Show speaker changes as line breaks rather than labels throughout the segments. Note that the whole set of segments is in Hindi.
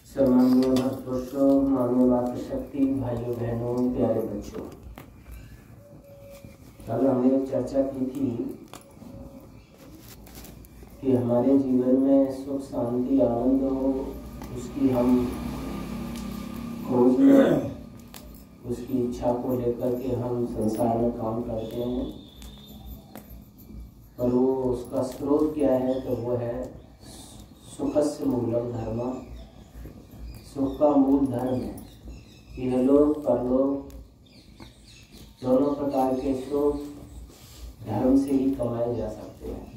सम्माननीय भक्तपुरुषों, माननीय मातृशक्ति, भाइयों बहनों, प्यारे बच्चों, कल हमने एक चर्चा की थी कि हमारे जीवन में सुख शांति आनंद हो, उसकी हम खोज में, उसकी इच्छा को लेकर के हम संसार में काम करते हैं। और वो उसका स्रोत क्या है? तो वो है सुखस्य मूलम धर्म। सुख का मूल धर्म है। इहलोक परलोक दोनों प्रकार के सुख धर्म से ही कमाए जा सकते हैं।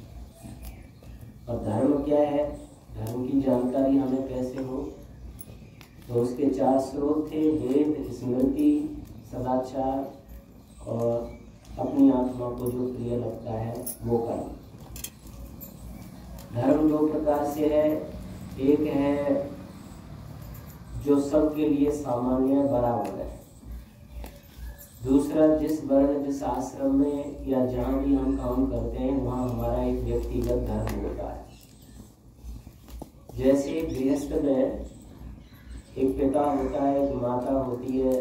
और धर्म क्या है? धर्म की जानकारी हमें कैसे हो? तो उसके 4 स्रोत थे: वेद, स्मृति, सदाचार और अपनी आत्मा को जो प्रिय लगता है वो कर्म। धर्म 2 प्रकार से है। एक है जो सबके लिए सामान्य बराबर है। दूसरा, जिस वर्ण जिस आश्रम में या जहाँ भी हम काम करते हैं वहाँ हमारा एक व्यक्तिगत धर्म होता है। जैसे गृहस्थ में एक पिता होता है, एक माता होती है,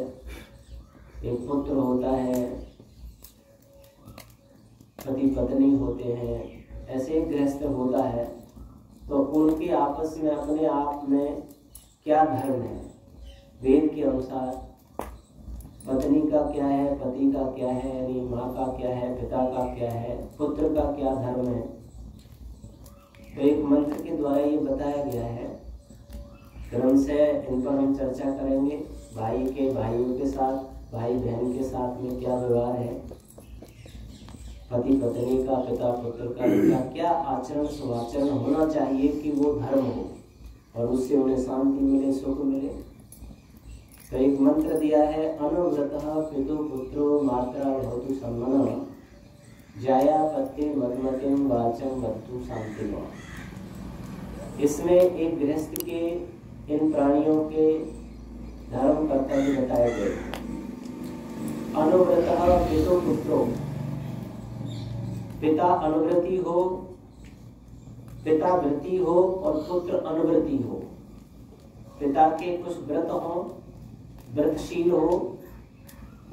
एक पुत्र होता है, पति पत्नी होते हैं, ऐसे एक गृहस्थ होता है। तो उनके आपस में अपने आप में क्या धर्म है? वेद के अनुसार पत्नी का क्या है, पति का क्या है, यानी माँ का क्या है, पिता का क्या है, पुत्र का क्या धर्म है? तो एक मंत्र के द्वारा ये बताया गया है। क्रम से इन पर हम चर्चा करेंगे। भाई के भाइयों के साथ, भाई बहन के साथ में क्या व्यवहार है, पति पत्नी का, पिता पुत्र का क्या आचरण सुआचरण होना चाहिए कि वो धर्म हो और उससे उन्हें शांति मिले, सुख मिले। तो एक मंत्र दिया है: अनुव्रतः पितु पुत्रो मात्रा भवतु सम्मनः जाया पत्ते मधुमतिम वाचम वत्तु शांतिमा। इसमें एक गृहस्थ के इन प्राणियों के धर्म कर्तव्य बताए गए। अनुव्रतः पितु पुत्रो, पिता अनुव्रती हो, पिता व्रती हो और पुत्र अनुव्रती हो। पिता के कुछ व्रत हो, व्रतशील हो,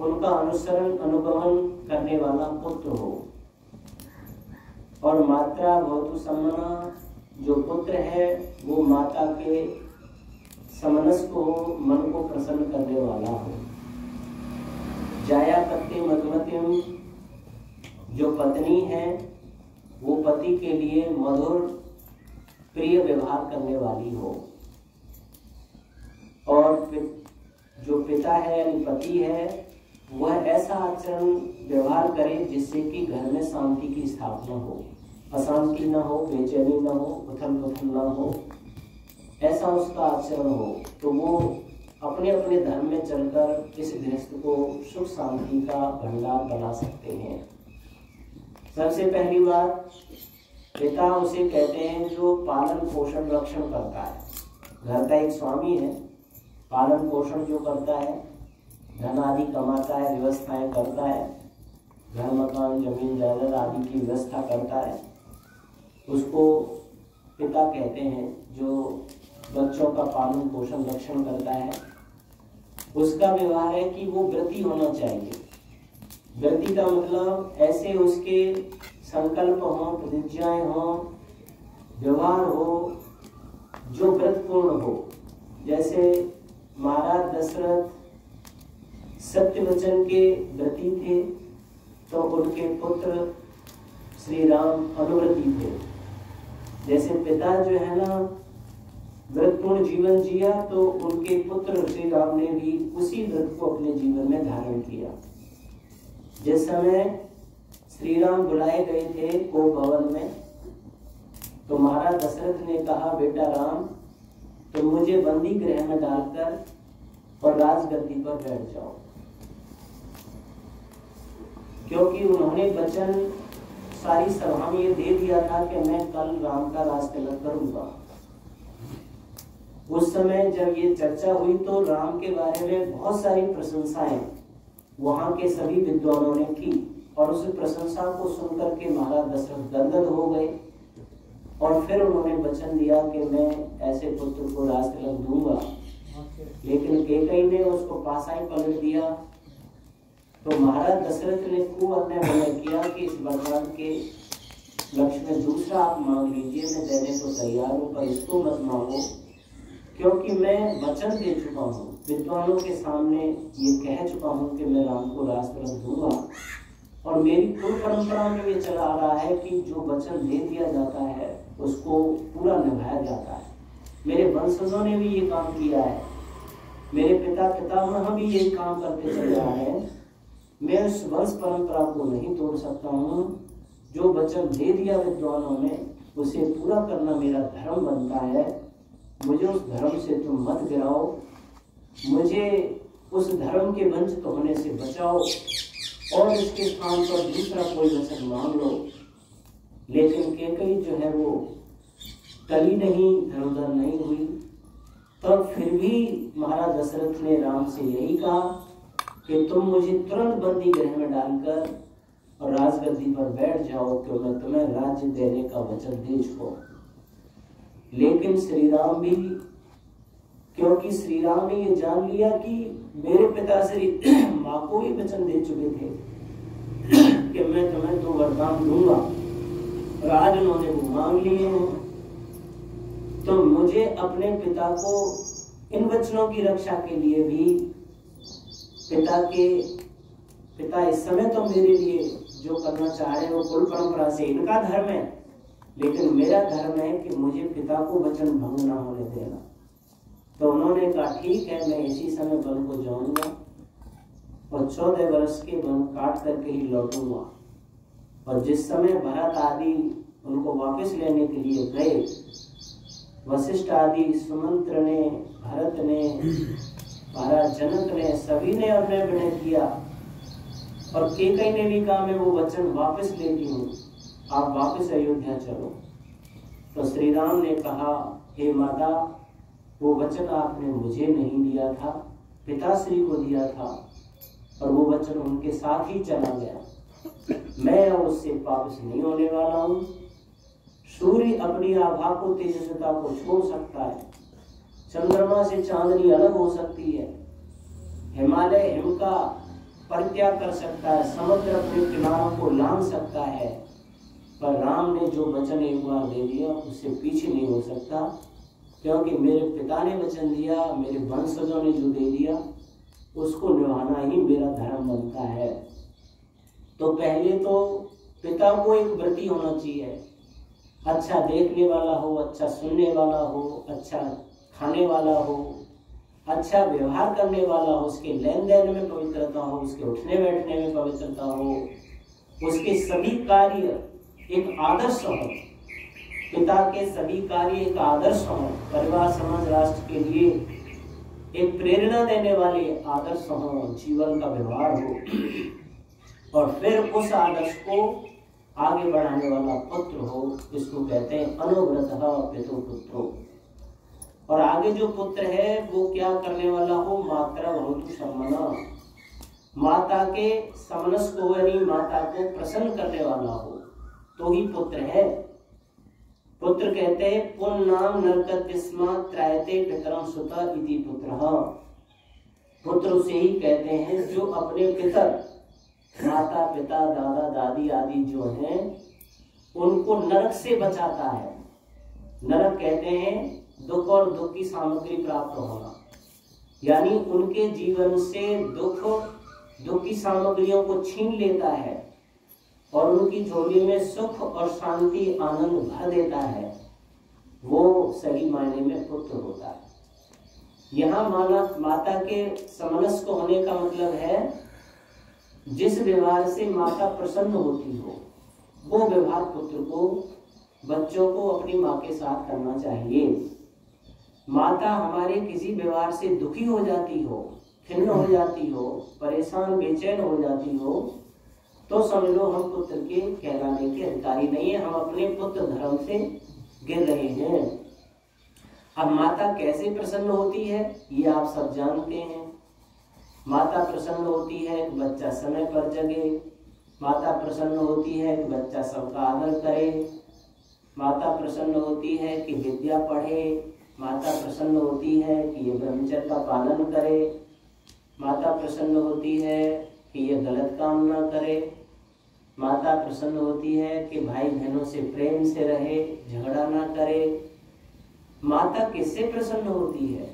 उनका अनुसरण अनुगमन करने वाला पुत्र हो। और मात्रा भवतु सम्मना, जो पुत्र है वो माता के समनस्क हो, मन को प्रसन्न करने वाला हो। जाया पत्नी मधुमतिम, जो पत्नी है वो पति के लिए मधुर प्रिय व्यवहार करने वाली हो। और जो पिता है यानी पति है वह ऐसा आचरण व्यवहार करे जिससे कि घर में शांति की स्थापना हो, अशांति न हो, बेचैनी न हो, उथल पुथल न हो, ऐसा उसका आचरण हो। तो वो अपने अपने धर्म में चलकर इस गृहस्थ को सुख शांति का भंडार बना सकते हैं। सबसे पहली बात, पिता उसे कहते हैं जो पालन पोषण रक्षण करता है। घर का एक स्वामी है, पालन पोषण जो करता है, धन आदि कमाता है, व्यवस्थाएं करता है, घर मकान जमीन जायदाद आदि की व्यवस्था करता है, उसको पिता कहते हैं। जो बच्चों का पालन पोषण रक्षण करता है, उसका व्यवहार है कि वो व्रती होना चाहिए। व्रती का मतलब ऐसे उसके संकल्प हो, प्रतिज्ञाएं हो, व्यवहार हो जो व्रतपूर्ण हो। जैसे महाराज दशरथ सत्य वचन के व्रती थे तो उनके पुत्र श्री राम अनुव्रती थे। जैसे पिता जो है ना व्रतपूर्ण जीवन जिया तो उनके पुत्र श्री राम ने भी उसी व्रत को अपने जीवन में धारण किया। जिस समय श्री राम बुलाए गए थे को भवन में, तो महाराज दशरथ ने कहा, बेटा राम तुम मुझे बंदी गृह में डालकर और राजगद्दी पर बैठ जाओ। क्योंकि उन्होंने वचन सारी सभा में ये दे दिया था कि मैं कल राम का राज तिलक करूंगा। उस समय जब ये चर्चा हुई तो राम के बारे में बहुत सारी प्रशंसाएं वहां के सभी विद्वानों ने की और उस प्रशंसा को सुनकर के महाराज दशरथ गदगद हो गए और फिर उन्होंने वचन दिया कि मैं ऐसे पुत्र को राज तिलक दूंगा। लेकिन कैकेयी ने उसको पासा ही पलट दिया। तो महाराज दशरथ ने खूब अन्याय किया कि इस वरदान के लक्ष्य में दूसरा आप मांग लीजिए, मैं देने को तैयार हूँ, पर इसको मत मांगो, क्योंकि मैं वचन दे चुका हूँ, विद्वानों के सामने ये कह चुका हूँ कि मैं राम को राज तिलक दूंगा। और मेरी कुल परंपरा में ये चला आ रहा है कि जो वचन दे दिया जाता है उसको पूरा निभाया जाता है। मेरे वंशजों ने भी ये काम किया है, मेरे पिता पितामह भी यही काम करते चले आ रहे हैं। मैं उस वंश परंपरा को नहीं तोड़ सकता हूँ। जो वचन दे दिया विद्वानों ने उसे पूरा करना मेरा धर्म बनता है। मुझे उस धर्म से तुम मत गिराओ, मुझे उस धर्म के वंचित होने से बचाओ और इसके स्थान पर दूसरा कोई वचन मांग लो। लेकिन कैकेयी जो है वो टली नहीं, धर्मधर नहीं हुई। तब फिर भी महाराज दशरथ ने राम से यही कहा कि तुम मुझे तुरंत बंदी गृह में डालकर और राजगद्दी पर बैठ जाओ, कि मैं तुम्हें राज्य देने का वचन दे चुका। लेकिन श्री राम भी, क्योंकि श्री राम ने ये जान लिया कि मेरे पिता श्री माँ को ही वचन दे चुके थे कि मैं तुम्हें तो वरदान दूंगा, और आज उन्होंने वो मांग लिए हैं, तो मुझे अपने पिता को इन वचनों की रक्षा के लिए भी पिता इस समय तो मेरे लिए जो करना चाह रहे हैं वो कुल परंपरा से इनका धर्म है, लेकिन मेरा धर्म है कि मुझे पिता को वचन भंग ना होने देना। तो उन्होंने कहा ठीक है, मैं इसी समय वन को जाऊंगा और 14 वर्ष के वन काट करके ही लौटूंगा। और जिस समय भरत आदि उनको वापस लेने के लिए गए, वशिष्ठ आदि, सुमंत्र ने, भरत ने, महाराज जनक ने, सभी ने अपने विनय किया और कैकेयी ने भी कहा मैं वो वचन वापस लेती हूँ, आप वापस अयोध्या चलो। तो श्री राम ने कहा हे माता, वो वचन आपने मुझे नहीं दिया था, पिताश्री को दिया था, और वो वचन उनके साथ ही चला गया। मैं उससे वापस नहीं होने वाला हूँ। सूर्य अपनी आभा को, तेजस्विता को छोड़ सकता है, चंद्रमा से चांदनी अलग हो सकती है, हिमालय हिम का परित्याग कर सकता है, समुद्र अपने किनारों को लांघ सकता है, पर राम ने जो वचन एक बार दे दिया उससे पीछे नहीं हो सकता, क्योंकि मेरे पिता ने वचन दिया, मेरे वंशजों ने जो दे दिया उसको निभाना ही मेरा धर्म बनता है। तो पहले तो पिता को एक व्रती होना चाहिए, अच्छा देखने वाला हो, अच्छा सुनने वाला हो, अच्छा खाने वाला हो, अच्छा व्यवहार करने वाला हो, उसके लेन देन में पवित्रता हो, उसके उठने बैठने में पवित्रता हो, उसके सभी कार्य एक आदर्श हो, पिता के सभी कार्य एक आदर्श हो, परिवार समाज राष्ट्र के लिए एक प्रेरणा देने वाले आदर्श हो, जीवन का व्यवहार हो, और फिर उस आदर्श को आगे बढ़ाने वाला पुत्र हो, जिसको कहते हैं अनुव्रतः पितु पुत्रो। और आगे जो पुत्र है वो क्या करने वाला हो, मात्रा भवतु सम्मना, माता के समनस को यानी माता को प्रसन्न करने वाला हो तो ही पुत्र है। पुत्र कहते हैं पुन्नाम नरकत्स्मा त्रायते पितरम सुता इति पुत्रः। पुत्र उसे ही कहते हैं जो अपने पितर, माता पिता दादा दादी आदि जो हैं उनको नरक से बचाता है। नरक कहते हैं दुख और दुख की सामग्री प्राप्त होना, यानी उनके जीवन से दुख की सामग्रियों को छीन लेता है और उनकी झोली में सुख और शांति आनंद भर देता है, वो सही मायने में पुत्र होता है। यहाँ माता के समनस्क होने का मतलब है जिस व्यवहार से माता प्रसन्न होती हो वो व्यवहार पुत्र को, बच्चों को अपनी माँ के साथ करना चाहिए। माता हमारे किसी व्यवहार से दुखी हो जाती हो, खिन्न हो जाती हो, परेशान बेचैन हो जाती हो, तो समझ लो हम पुत्र के कहलाने के अधिकारी नहीं है, हम अपने पुत्र धर्म से गिर रहे हैं। अब माता कैसे प्रसन्न होती है ये आप सब जानते हैं। माता प्रसन्न होती है कि बच्चा समय पर जगे, माता प्रसन्न होती है कि बच्चा सबका आदर करे, माता प्रसन्न होती है कि विद्या पढ़े, माता प्रसन्न होती है कि ये ब्रह्मचर्य का पालन करे, माता प्रसन्न होती है कि ये गलत काम ना करे, माता प्रसन्न होती है कि भाई बहनों से प्रेम से रहे, झगड़ा ना करे। माता किससे प्रसन्न होती है?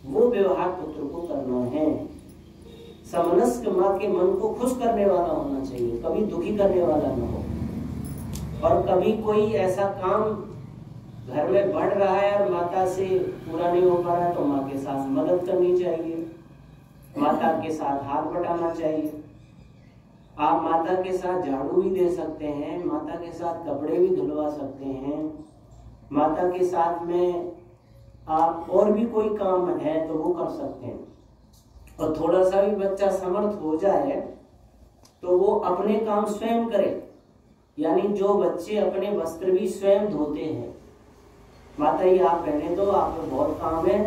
वो व्यवहार पुत्र को करना है। समनस्क माँ के मन को खुश करने वाला होना चाहिए, कभी दुखी करने वाला ना हो। और कभी कोई ऐसा काम घर में बढ़ रहा है और माता से पूरा नहीं हो पा रहा है तो माँ के साथ मदद करनी चाहिए, माता के साथ हाथ बटाना चाहिए। आप माता के साथ झाड़ू भी दे सकते हैं, माता के साथ कपड़े भी धुलवा सकते हैं, माता के साथ में आप और भी कोई काम है तो वो कर सकते हैं। और थोड़ा सा भी बच्चा समर्थ हो जाए तो वो अपने काम स्वयं करे, यानी जो बच्चे अपने वस्त्र भी स्वयं धोते हैं, माता ये आप पहने दो, आप में बहुत काम है,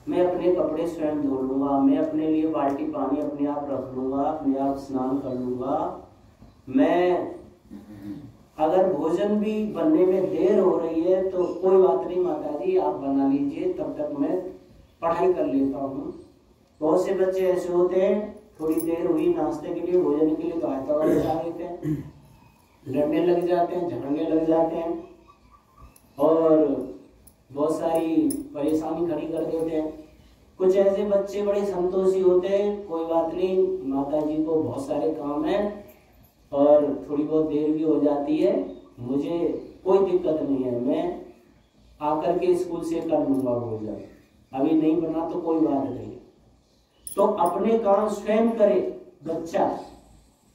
मैं अपने कपड़े स्वयं धो लूंगा, मैं अपने लिए बाल्टी पानी अपने आप रख लूंगा, अपने आप स्नान कर लूंगा, मैं अगर भोजन भी बनने में देर हो रही है तो कोई बात नहीं माता जी आप बना लीजिए, तब तक मैं पढ़ाई कर लेता हूँ। बहुत से बच्चे ऐसे होते हैं, थोड़ी देर हुई नाश्ते के लिए भोजन के लिए तो आता लेते हैं, लड़ने लग जाते हैं, झगड़ने लग जाते हैं और बहुत सारी परेशानी खड़ी कर देते हैं। कुछ ऐसे बच्चे बड़े संतोषी होते हैं, कोई बात नहीं माता जी को बहुत सारे काम है और थोड़ी बहुत देर भी हो जाती है, मुझे कोई दिक्कत नहीं है, मैं आकर के स्कूल से कर लूंगा भोजन, अभी नहीं बना तो कोई बात नहीं। तो अपने काम स्वयं करे बच्चा,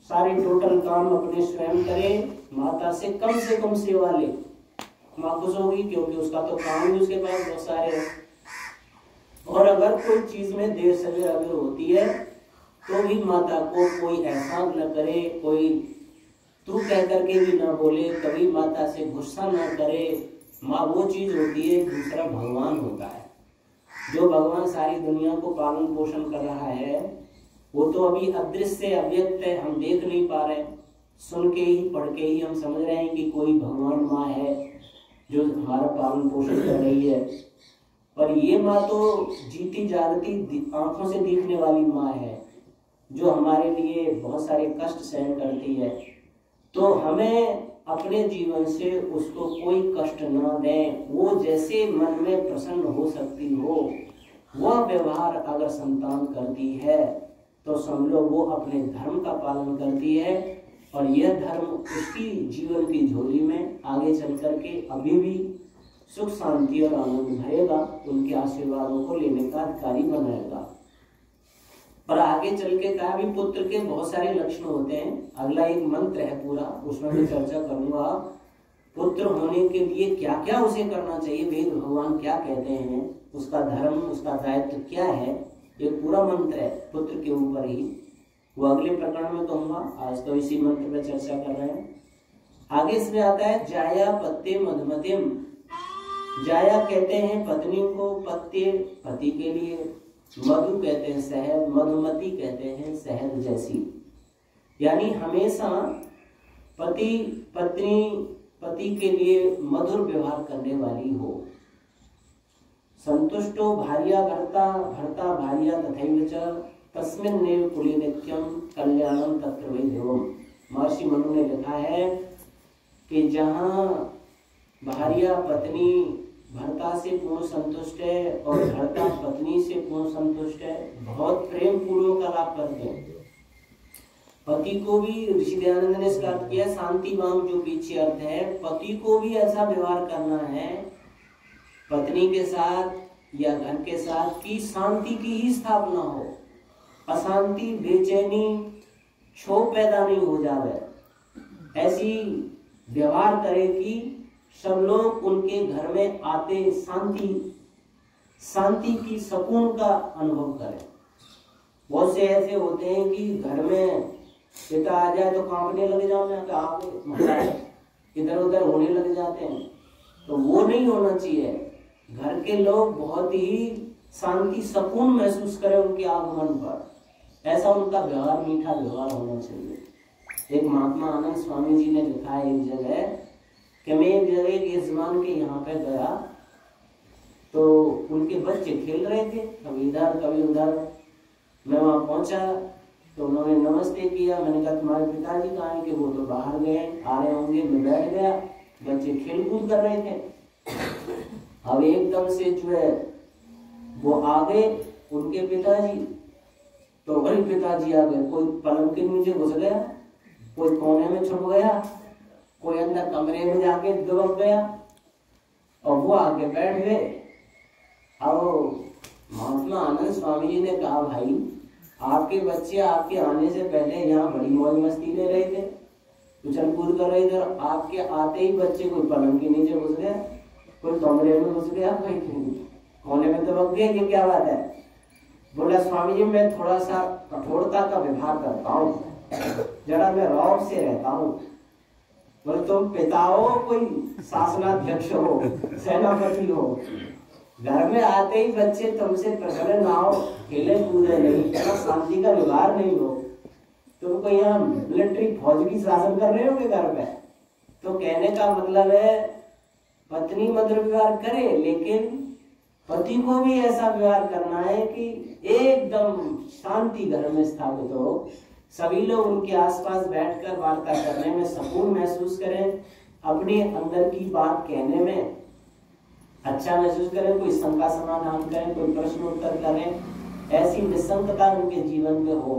सारे टोटल काम अपने स्वयं करे, माता से कम सेवा ले, माँ खुश होगी क्योंकि उसका तो काम भी उसके पास बहुत सारे हैं। और अगर कोई चीज में देर सवेर अगर होती है तो भी माता को कोई एहसान न करे, कोई तू कह करके भी ना बोले, कभी माता से गुस्सा ना करे। माँ वो चीज होती है, दूसरा भगवान होता है, जो भगवान सारी दुनिया को पालन पोषण कर रहा है, वो तो अभी अदृश्य अव्यक्त है, हम देख नहीं पा रहे, सुन के ही पढ़ के ही हम समझ रहे हैं कि कोई भगवान माँ है जो हमारा पालन पोषण कर रही है। पर ये माँ तो जीती जागती आंखों से दिखने वाली माँ है, जो हमारे लिए बहुत सारे कष्ट सहन करती है। तो हमें अपने जीवन से उसको कोई कष्ट न दें, वो जैसे मन में प्रसन्न हो सकती हो वह व्यवहार अगर संतान करती है तो समझो वो अपने धर्म का पालन करती है, और यह धर्म उसकी जीवन की झोली में आगे चल करके अभी भी सुख शांति और आनंद भरेगा, उनके आशीर्वादों को लेने का अधिकारी बनाएगा। और आगे चल के कहा भी पुत्र के बहुत सारे लक्षण होते हैं, अगला एक मंत्र है पूरा, उसमें मैं चर्चा करूंगा पुत्र होने के लिए क्या क्या उसे करना चाहिए, वेद भगवान क्या कहते हैं, उसका धर्म उसका दायित्व क्या है, एक पूरा मंत्र है पुत्र के ऊपर ही, वो अगले प्रकरण में कहूंगा, आज तो इसी मंत्र पर चर्चा कर रहे हैं। आगे इसमें आता है जाया पत्ते मधुमतिम, जाया कहते हैं पत्नी को, पत्ते पति के लिए, मधु कहते हैं शहद, मधुमती कहते हैं शहद जैसी, यानी हमेशा पति पत्नी पति के लिए मधुर व्यवहार करने वाली हो। संतुष्टो भार्या भर्ता भर्ता भार्या तथैव च तस्मिन्नेव कुले नित्यम कल्याणम तत्र वै देवम। महर्षि मनु ने लिखा है कि जहाँ भार्या पत्नी भर्ता से पूर्ण संतुष्ट है और भर्ता पत्नी से पूर्ण संतुष्ट है, बहुत प्रेम पूर्वक आलाप करते हैं। पति को भी ऋषि दयानंद ने इसका अर्थ किया शांतिवान, जो पीछे अर्थ है, पति को भी ऐसा व्यवहार करना है पत्नी के साथ या घर के साथ की शांति की ही स्थापना हो, अशांति बेचैनी क्षोभ पैदा नहीं हो जाए, ऐसी व्यवहार करे कि सब लोग उनके घर में आते शांति की सुकून का अनुभव करें। बहुत से ऐसे होते हैं कि घर में पिता आ जाए तो कांपने लग जाओ, इधर उधर होने लग जाते हैं, तो वो नहीं होना चाहिए। घर के लोग बहुत ही शांति सुकून महसूस करें उनके आगमन पर, ऐसा उनका व्यवहार मीठा व्यवहार होना चाहिए। एक महात्मा आनंद स्वामी जी ने लिखा है एक जगह कि मैं एक यजमान के यहाँ पे गया तो उनके बच्चे खेल रहे थे, कभी इधर कभी उधर। मैं वहाँ पहुँचा तो उन्होंने नमस्ते किया। मैंने कहा तुम्हारे पिताजी कहाँ हैं? कि वो तो बाहर गए, आ रहे होंगे। मैं बैठ गया, बच्चे खेल कूद कर रहे थे। अब एकदम से जो है वो आ गए उनके पिताजी, तो वही पिताजी आ गए। कोई पलंग के नीचे घुस गया, कोई कोने में छुप गया, कोई अंदर कमरे में जाके दबक गया और वो आके बैठ गए। अब महात्मा आनंद स्वामी जी ने कहा भाई आपके बच्चे आपके आने से पहले यहाँ बड़ी मौज मस्ती ले रहे थे, उछल कूद कर रहे थे, आपके आते ही बच्चे कोई पलंग के नीचे घुस गया, कोई कमरे में घुस गया, कोई कोने में दबक गया। ये क्या बात है? बोला स्वामी जी मैं थोड़ा सा कठोरता का व्यवहार करता हूँ, जरा मैं रौब से रहता हूँ। बोले तुम पिता हो, कोई शासनाध्यक्ष हो, सेनापति हो, घर में आते ही बच्चे तुमसे प्रसन्न ना हो, खेले कूदे नहीं, शांति का व्यवहार नहीं हो, तुमको यहाँ मिलिट्री फौज की शासन कर रहे हो के घर में? तो कहने का मतलब है पत्नी मधुर व्यवहार करे, लेकिन पति को भी ऐसा व्यवहार करना है कि एकदम शांति घर में स्थापित हो, सभी लोग उनके आसपास बैठकर वार्ता करने में सुकून महसूस करें, अपने अंदर की बात कहने में अच्छा महसूस करें, कोई शंका समाधान करें, कोई प्रश्न उत्तर करें, ऐसी निशंकता उनके जीवन में हो।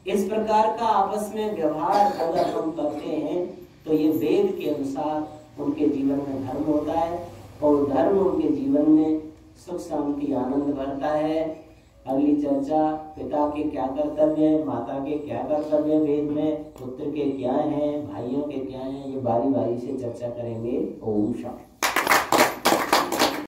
इस प्रकार का आपस में व्यवहार अगर हम करते हैं तो ये वेद के अनुसार उनके जीवन में धर्म होता है और धर्म उनके जीवन में सुख शांति आनंद भरता है। अगली चर्चा पिता के क्या कर्तव्य है, माता के क्या कर्तव्य है वेद में, पुत्र के क्या हैं, भाइयों के क्या हैं, ये बारी बारी से चर्चा करेंगे। ओम शांति।